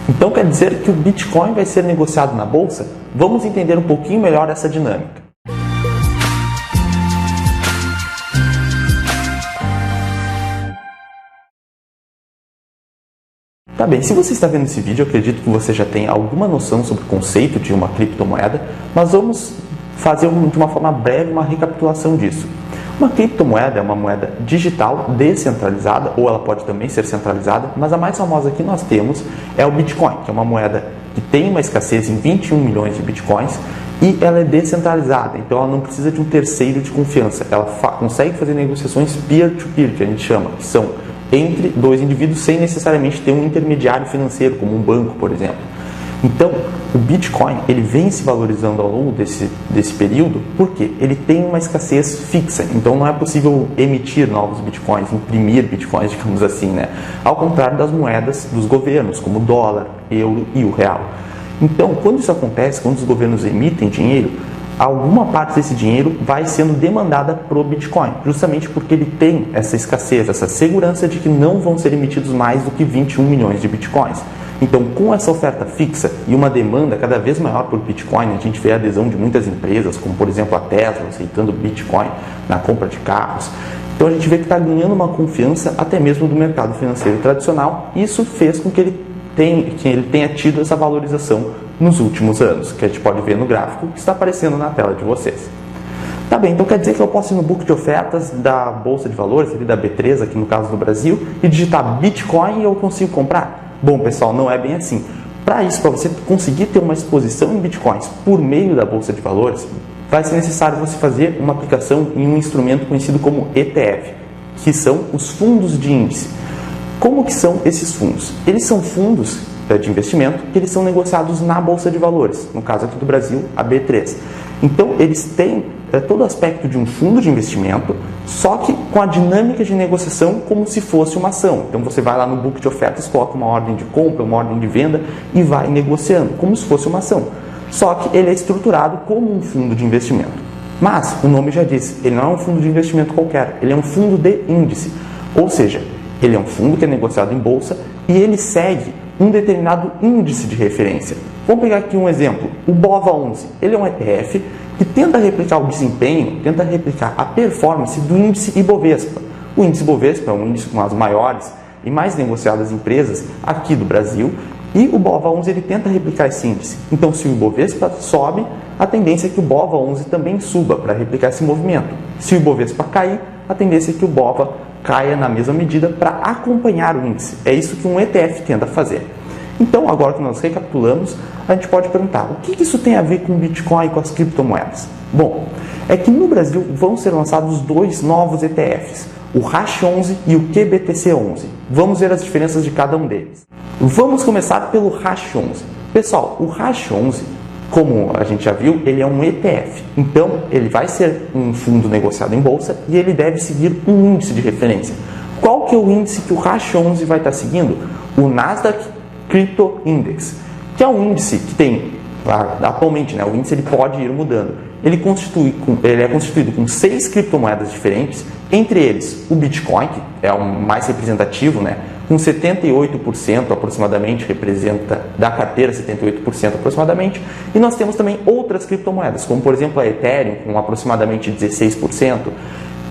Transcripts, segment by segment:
Então quer dizer que o Bitcoin vai ser negociado na bolsa? Vamos entender um pouquinho melhor essa dinâmica. Tá bem, se você está vendo esse vídeo, eu acredito que você já tem alguma noção sobre o conceito de uma criptomoeda, mas vamos fazer de uma forma breve uma recapitulação disso. Uma criptomoeda é uma moeda digital descentralizada, ou ela pode também ser centralizada, mas a mais famosa que nós temos é o Bitcoin, que é uma moeda que tem uma escassez em 21 milhões de Bitcoins e ela é descentralizada, então ela não precisa de um terceiro de confiança, ela consegue fazer negociações peer-to-peer, que a gente chama, que são entre dois indivíduos sem necessariamente ter um intermediário financeiro, como um banco, por exemplo. Então, o Bitcoin ele vem se valorizando ao longo desse período porque ele tem uma escassez fixa. Então, não é possível emitir novos Bitcoins, imprimir Bitcoins, digamos assim, né? Ao contrário das moedas dos governos, como o dólar, euro e o real. Então, quando isso acontece, quando os governos emitem dinheiro, alguma parte desse dinheiro vai sendo demandada para o Bitcoin, justamente porque ele tem essa escassez, essa segurança de que não vão ser emitidos mais do que 21 milhões de Bitcoins. Então, com essa oferta fixa e uma demanda cada vez maior por Bitcoin, a gente vê a adesão de muitas empresas, como por exemplo a Tesla, aceitando Bitcoin na compra de carros. Então, a gente vê que está ganhando uma confiança até mesmo do mercado financeiro tradicional. Isso fez com que ele tenha tido essa valorização nos últimos anos, que a gente pode ver no gráfico que está aparecendo na tela de vocês. Tá bem, então quer dizer que eu posso ir no book de ofertas da Bolsa de Valores, ali da B3, aqui no caso do Brasil, e digitar Bitcoin e eu consigo comprar? Bom, pessoal, não é bem assim. Para isso, para você conseguir ter uma exposição em Bitcoins por meio da Bolsa de Valores, vai ser necessário você fazer uma aplicação em um instrumento conhecido como ETF, que são os fundos de índice. Como que são esses fundos? Eles são fundos de investimento que eles são negociados na Bolsa de Valores, no caso aqui do Brasil, a B3. Então, eles têm todo o aspecto de um fundo de investimento, só que com a dinâmica de negociação como se fosse uma ação. Então, você vai lá no book de ofertas, coloca uma ordem de compra, uma ordem de venda e vai negociando, como se fosse uma ação. Só que ele é estruturado como um fundo de investimento. Mas, o nome já diz, ele não é um fundo de investimento qualquer, ele é um fundo de índice. Ou seja, ele é um fundo que é negociado em bolsa e ele segue um determinado índice de referência. Vamos pegar aqui um exemplo, o BOVA11. Ele é um ETF que tenta replicar o desempenho, tenta replicar a performance do índice Ibovespa. O índice Ibovespa é um índice com as maiores e mais negociadas empresas aqui do Brasil e o BOVA11 ele tenta replicar esse índice. Então, se o Ibovespa sobe, a tendência é que o BOVA11 também suba para replicar esse movimento. Se o Ibovespa cair, a tendência é que o BOVA caia na mesma medida para acompanhar o índice. É isso que um ETF tenta fazer. Então, agora que nós recapitulamos, a gente pode perguntar, o que isso tem a ver com o Bitcoin e com as criptomoedas? Bom, é que no Brasil vão ser lançados dois novos ETFs, o Hash11 e o QBTC11. Vamos ver as diferenças de cada um deles. Vamos começar pelo Hash11. Pessoal, o Hash11, como a gente já viu, ele é um ETF. Então, ele vai ser um fundo negociado em bolsa e ele deve seguir um índice de referência. Qual que é o índice que o Hash11 vai estar seguindo? O Nasdaq Crypto Index, que é um índice que tem, atualmente, né, o índice ele pode ir mudando. Ele é constituído com 6 criptomoedas diferentes, entre eles o Bitcoin, que é o mais representativo, né, com 78% aproximadamente, representa da carteira 78% aproximadamente, e nós temos também outras criptomoedas, como por exemplo a Ethereum, com aproximadamente 16%,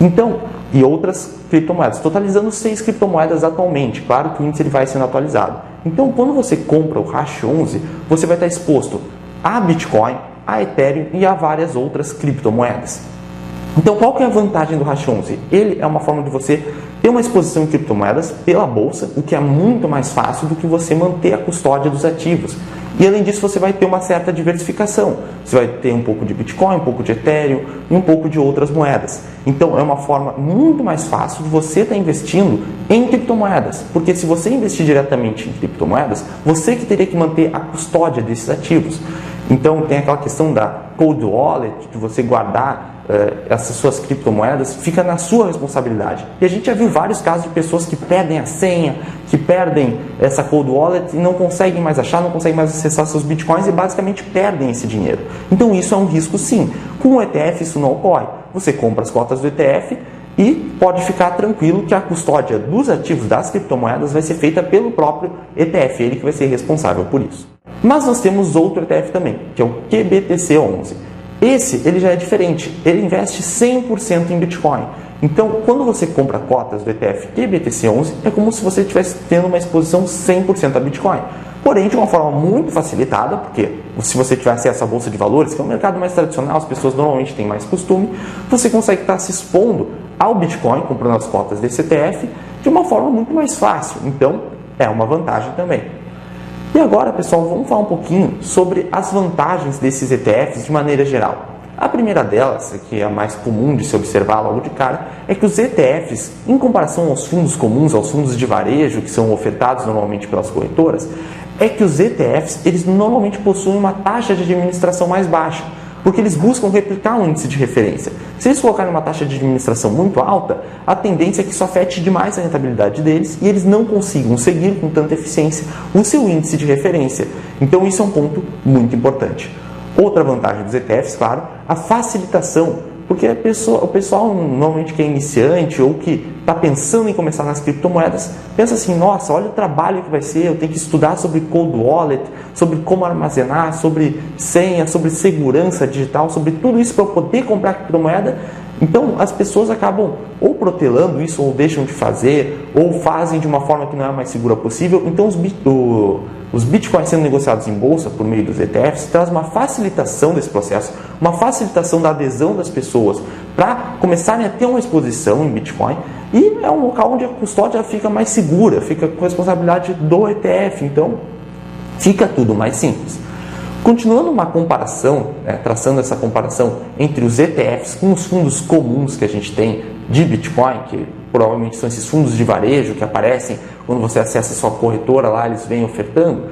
então, e outras criptomoedas, totalizando 6 criptomoedas atualmente. Claro que o índice ele vai sendo atualizado. Então, quando você compra o Hash11, você vai estar exposto a Bitcoin, a Ethereum e a várias outras criptomoedas. Então, qual que é a vantagem do Hash11? Ele é uma forma de você ter uma exposição em criptomoedas pela bolsa, o que é muito mais fácil do que você manter a custódia dos ativos. E além disso, você vai ter uma certa diversificação. Você vai ter um pouco de Bitcoin, um pouco de Ethereum e um pouco de outras moedas. Então, é uma forma muito mais fácil de você estar investindo em criptomoedas. Porque se você investir diretamente em criptomoedas, você que teria que manter a custódia desses ativos. Então, tem aquela questão da cold wallet, de você guardar essas suas criptomoedas, fica na sua responsabilidade. E a gente já viu vários casos de pessoas que perdem a senha, que perdem essa cold wallet e não conseguem mais achar, não conseguem mais acessar seus bitcoins e basicamente perdem esse dinheiro. Então isso é um risco sim. Com o ETF isso não ocorre. Você compra as cotas do ETF E pode ficar tranquilo que a custódia dos ativos das criptomoedas vai ser feita pelo próprio ETF, ele que vai ser responsável por isso. Mas nós temos outro ETF também, que é o QBTC11. Esse, ele já é diferente, ele investe 100% em Bitcoin. Então, quando você compra cotas do ETF QBTC11, é como se você estivesse tendo uma exposição 100% a Bitcoin. Porém, de uma forma muito facilitada, porque se você tiver acesso à Bolsa de Valores, que é um mercado mais tradicional, as pessoas normalmente têm mais costume, você consegue estar se expondo ao Bitcoin, comprando as cotas desse ETF, de uma forma muito mais fácil. Então, é uma vantagem também. E agora, pessoal, vamos falar um pouquinho sobre as vantagens desses ETFs de maneira geral. A primeira delas, que é a mais comum de se observar logo de cara, é que os ETFs, em comparação aos fundos comuns, aos fundos de varejo, que são ofertados normalmente pelas corretoras, é que os ETFs, eles normalmente possuem uma taxa de administração mais baixa, porque eles buscam replicar um índice de referência. Se eles colocarem uma taxa de administração muito alta, a tendência é que isso afete demais a rentabilidade deles e eles não consigam seguir com tanta eficiência o seu índice de referência. Então isso é um ponto muito importante. Outra vantagem dos ETFs, claro, a facilitação, porque o pessoal normalmente que é iniciante ou que está pensando em começar nas criptomoedas, pensa assim, nossa, olha o trabalho que vai ser, eu tenho que estudar sobre cold wallet, sobre como armazenar, sobre senha, sobre segurança digital, sobre tudo isso para eu poder comprar criptomoeda. Então as pessoas acabam ou protelando isso, ou deixam de fazer, ou fazem de uma forma que não é a mais segura possível. Então os bitcoins sendo negociados em bolsa por meio dos ETFs traz uma facilitação desse processo, uma facilitação da adesão das pessoas para começarem a ter uma exposição em Bitcoin, e é um local onde a custódia fica mais segura, fica com a responsabilidade do ETF, então fica tudo mais simples. Continuando uma comparação, traçando essa comparação entre os ETFs com os fundos comuns que a gente tem de Bitcoin, que provavelmente são esses fundos de varejo que aparecem quando você acessa a sua corretora, lá eles vêm ofertando,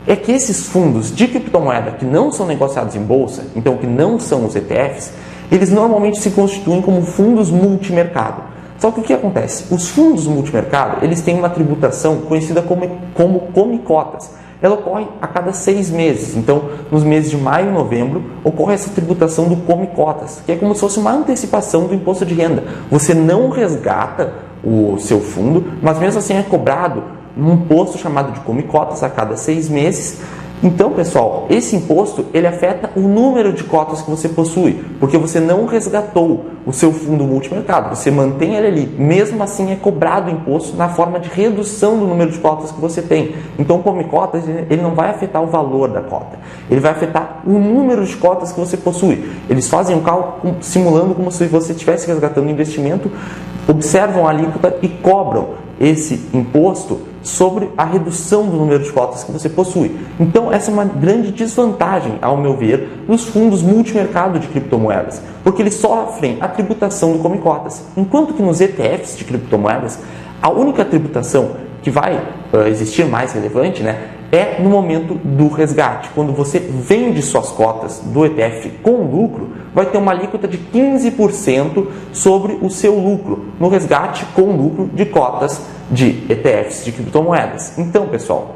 é que esses fundos de criptomoeda que não são negociados em bolsa, então que não são os ETFs, eles normalmente se constituem como fundos multimercado. Só que o que acontece? Os fundos multimercado, eles têm uma tributação conhecida como come-cotas. Ela ocorre a cada 6 meses. Então, nos meses de maio e novembro, ocorre essa tributação do come-cotas, que é como se fosse uma antecipação do imposto de renda. Você não resgata o seu fundo, mas mesmo assim é cobrado um imposto chamado de come-cotas a cada 6 meses. Então, pessoal, esse imposto ele afeta o número de cotas que você possui, porque você não resgatou o seu fundo multimercado, você mantém ele ali, mesmo assim é cobrado o imposto na forma de redução do número de cotas que você tem. Então, o come-cotas ele não vai afetar o valor da cota, ele vai afetar o número de cotas que você possui. Eles fazem um cálculo simulando como se você estivesse resgatando o investimento, observam a alíquota e cobram esse imposto sobre a redução do número de cotas que você possui. Então, essa é uma grande desvantagem, ao meu ver, dos fundos multimercado de criptomoedas, porque eles sofrem a tributação do come-cotas, enquanto que nos ETFs de criptomoedas, a única tributação que vai existir mais relevante, é no momento do resgate. Quando você vende suas cotas do ETF com lucro, vai ter uma alíquota de 15% sobre o seu lucro, no resgate com lucro de cotas de ETFs de criptomoedas. Então, pessoal,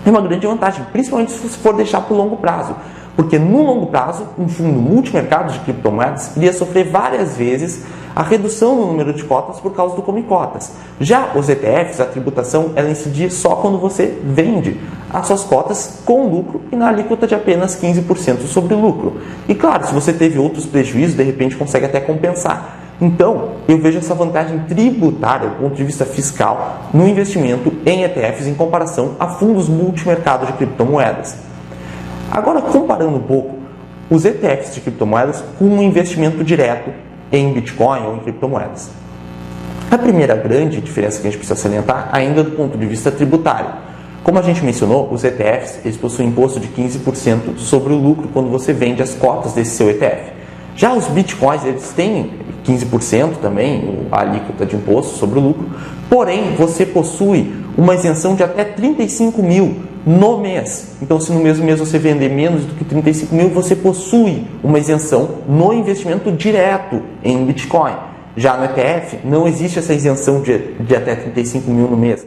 é uma grande vantagem, principalmente se você for deixar para o longo prazo, porque no longo prazo, um fundo multimercado de criptomoedas iria sofrer várias vezes a redução no número de cotas por causa do come-cotas. Já os ETFs, a tributação, ela incidir só quando você vende as suas cotas com lucro e na alíquota de apenas 15% sobre o lucro. E claro, se você teve outros prejuízos, de repente consegue até compensar. Então, eu vejo essa vantagem tributária do ponto de vista fiscal no investimento em ETFs em comparação a fundos multimercado de criptomoedas. Agora, comparando um pouco os ETFs de criptomoedas com um investimento direto em Bitcoin ou em criptomoedas. A primeira grande diferença que a gente precisa salientar ainda do ponto de vista tributário. Como a gente mencionou, os ETFs eles possuem imposto de 15% sobre o lucro quando você vende as cotas desse seu ETF. Já os Bitcoins eles têm 15% também, a alíquota de imposto sobre o lucro, porém você possui uma isenção de até 35 mil no mês. Então, se no mesmo mês você vender menos do que 35 mil, você possui uma isenção no investimento direto em Bitcoin. Já no ETF, não existe essa isenção de até 35 mil no mês.